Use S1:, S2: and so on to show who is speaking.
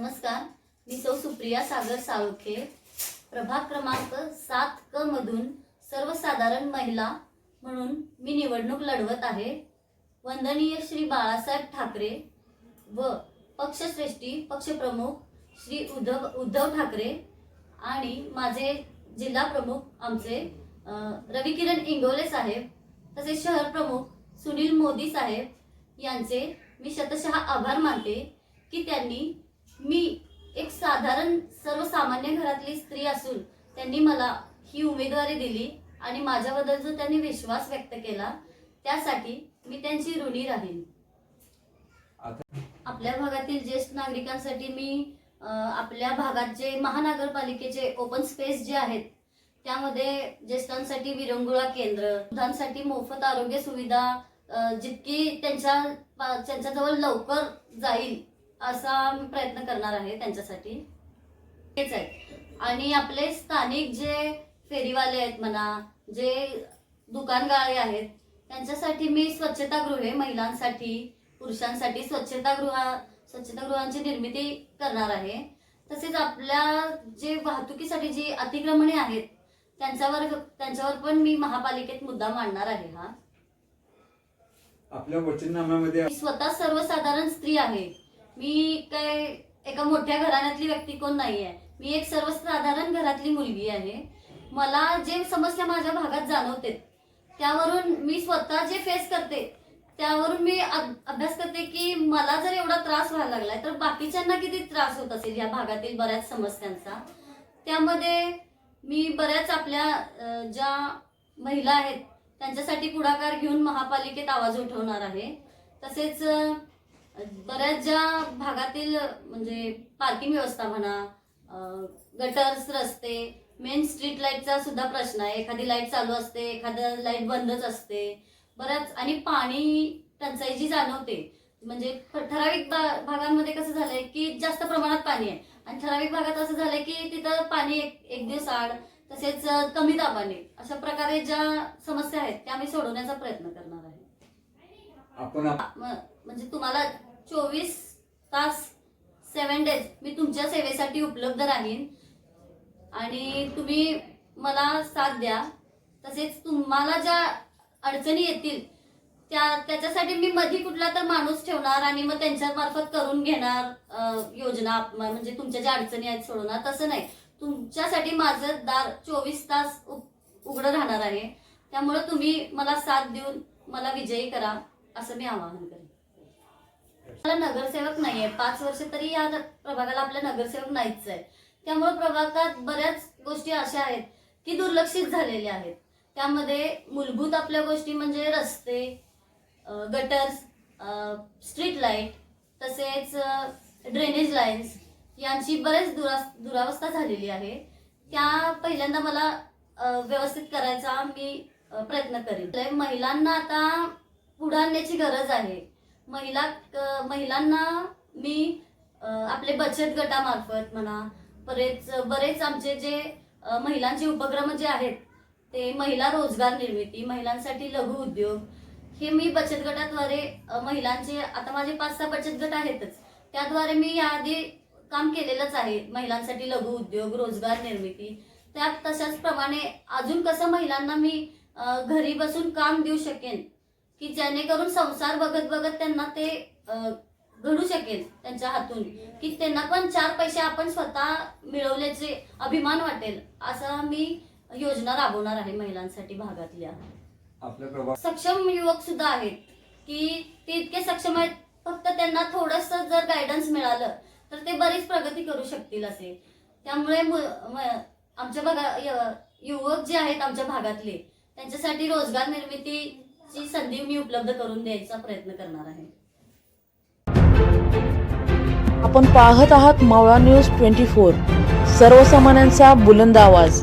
S1: नमस्कार, मी सौ सुप्रिया सागर साळुखे, प्रभाग क्रमांक 7 क मधून सर्वसाधारण महिला म्हणून मी निवडणूक लढवत आहे। वंदनीय श्री बाळासाहेब ठाकरे व पक्षश्रेष्ठी पक्षप्रमुख श्री उद्धव ठाकरे आणि माझे जिल्हा प्रमुख आमचे रविकिरण इंगोले साहेब, तसेच शहर प्रमुख सुनील मोदी साहेब यांचे मी शतशः आभार मानते की त्यांनी मी एक साधारण सर्वसामान्य घरातली स्त्री असून त्यांनी मला ही उमेदवारी दिली आणि माझ्याबद्दल जो त्यांनी विश्वास व्यक्त केला त्यासाठी मी त्यांची ऋणी राहीन। आपल्या भागातील ज्येष्ठ नागरिकांसाठी मी आपल्या भागात जे महानगरपालिकेचे ओपन स्पेस जे आहेत त्यामध्ये ज्येष्ठांसाठी विरंगुळा केंद्र, वृद्धांसाठी मोफत आरोग्य सुविधा जितकी त्यांच्याजवळ लवकर जाईल असा मी प्रयत्न करणार आहे त्यांच्यासाठी। हेच आहे। आणि आपले स्थानिक जे फेरीवाले आहेत म्हणा, जे दुकानगाळे आहेत त्यांच्यासाठी मी स्वच्छतागृहे महिलांसाठी पुरुषांसाठी स्वच्छतागृहांची निर्मिती करणार आहे। तसेच आपल्या जे वाहतुकीसाठी जी अतिक्रमणे आहेत त्यांच्यावर पण मी महापालिकेत मुद्दा मांडणार आहे। हा
S2: आपल्या वचननाम्यामध्ये
S1: स्वतः सर्वसाधारण स्त्री आहे, मी काय एका मोठ्या घराण्यातली व्यक्ती कोण नाहीये, मी एक सर्वसाधारण घरातली मुलगी आहे। मला जे समस्या माझ्या भागात जाणवते त्यावरून मी स्वतः जे फेस करते त्यावरून मी अभ्यास करते की मला जर एवढा त्रास व्हायला लागलाय तर बाकीच्यांना किती त्रास होत असेल या भागातील बऱ्याच समस्यांचा। त्यामध्ये मी बऱ्याच आपल्या ज्या महिला आहेत त्यांच्यासाठी पुढाकार घेऊन महापालिकेत आवाज उठवणार आहे। तसेच बऱ्याच ज्या भागातील म्हणजे पार्किंग व्यवस्था म्हणा, गटर्स, रस्ते, मेन स्ट्रीट लाईटचा सुद्धा प्रश्न आहे। एखादी लाईट चालू असते, एखादी लाईट बंदच असते बऱ्याच, आणि पाणी टंचाई जी जाणवते म्हणजे ठराविक भागांमध्ये कसं झालंय की जास्त प्रमाणात पाणी आहे आणि ठराविक भागात असं झालंय की तिथं पाणी एक दिवस आड, तसेच कमी दाबाने, अशा प्रकारे ज्या समस्या आहेत त्या मी सोडवण्याचा प्रयत्न करणार आहे।
S2: आपण
S1: म्हणजे तुम्हाला 24 तास 7 डेज मी तुमच्या सेवेसाठी उपलब्ध राहीन आणि तुम्ही मला साथ द्या। तसेच तुम्हाला ज्या अडचणी येतील त्याच्यासाठी मी मधी कुठला तर माणूस ठेवणार आणि मग त्यांच्या मार्फत करून घेणार योजना, म्हणजे तुमच्या ज्या अडचणी आहेत सोडवणार, तसं नाही। तुमच्यासाठी माझं दार 24 तास उघडं राहणार आहे। त्यामुळे तुम्ही मला साथ देऊन मला विजयी करा असं मी आवाहन करेन। मला नगरसेवक नाहीये, 5 वर्ष तरी या प्रभागाला आपल्या नगरसेवक नाहीच आहे। त्यामुळे प्रभागात बऱ्याच गोष्टी अशा आहेत की दुर्लक्षित झालेल्या आहेत। त्यामध्ये मूलभूत आपल्या गोष्टी म्हणजे रस्ते, गटर्स, स्ट्रीट लाईट, तसेच ड्रेनेज लाईन्स यांची बरेच दुरावस्था झालेली आहे। त्या पहिल्यांदा मला व्यवस्थित करायचा मी प्रयत्न करेन। महिलांना आता पुढे आणण्याची गरज आहे। महिलांना मी आपले बचत गटामार्फत म्हणा, बरेच आमचे जे महिलांचे उपक्रम जे आहेत ते महिला रोजगार निर्मिती, महिलांसाठी लघु उद्योग, हे मी बचत गटाद्वारे महिलांचे, आता माझे 5-6 बचत गट आहेतच, त्याद्वारे मी याआधी काम केलेलंच आहे। महिलांसाठी लघु उद्योग, रोजगार निर्मिती, त्या तशाच प्रमाणे अजून कसं महिलांना मी घरी बसून काम देऊ शकेन की जेणेकरून संसार बघत बघत त्यांना ते घडू शकेल त्यांच्या हातून, की त्यांना पण 4 पैसे आपण स्वतः मिळवल्याचे अभिमान वाटेल, असं मी योजना राबवणार आहे महिलांसाठी भागातल्या।
S2: आपल्या
S1: सक्षम युवक सुद्धा आहेत की ते इतके सक्षम आहेत, फक्त त्यांना थोडस जर गायडन्स मिळालं तर ते बरीच प्रगती करू शकतील असे। त्यामुळे आमच्या युवक जे आहेत आमच्या भागातले त्यांच्यासाठी रोजगार निर्मितीची संधी मी उपलब्ध करून द्यायचा प्रयत्न करणार आहे।
S3: आपण पाहत आहात मावळा न्यूज 24, सर्वसामान्यांचा बुलंद आवाज।